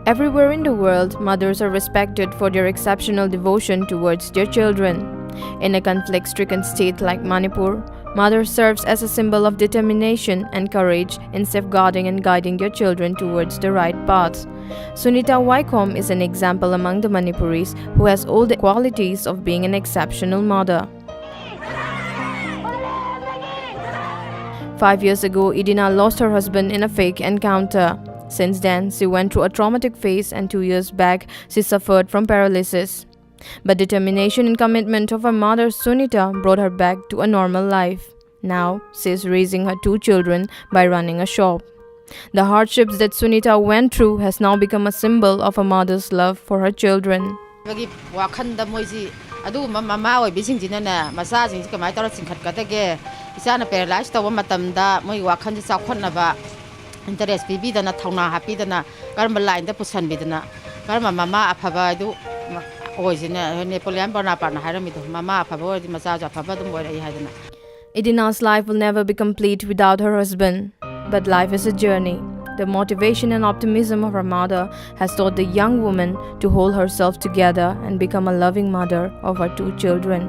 Everywhere in the world, mothers are respected for their exceptional devotion towards their children. In a conflict-stricken state like Manipur, mother serves as a symbol of determination and courage in safeguarding and guiding their children towards the right path. Sunita Waikom is an example among the Manipuris who has all the qualities of being an exceptional mother. 5 years ago, Edina lost her husband in a fake encounter. Since then, she went through a traumatic phase, and 2 years back, she suffered from paralysis. But determination and commitment of her mother Sunita brought her back to a normal life. Now, she is raising her 2 children by running a shop. The hardships that Sunita went through has now become a symbol of a mother's love for her children. Interest bibidana thauna hapidana karma line da pusanbidana karma mama aphaba du oizina Napoleon Bonaparte haramidu mama aphaba di macha aphaba dum borai hadana. Edina's life will never be complete without her husband, but life is a journey. The motivation and optimism of her mother has taught the young woman to hold herself together and become a loving mother of her 2 children.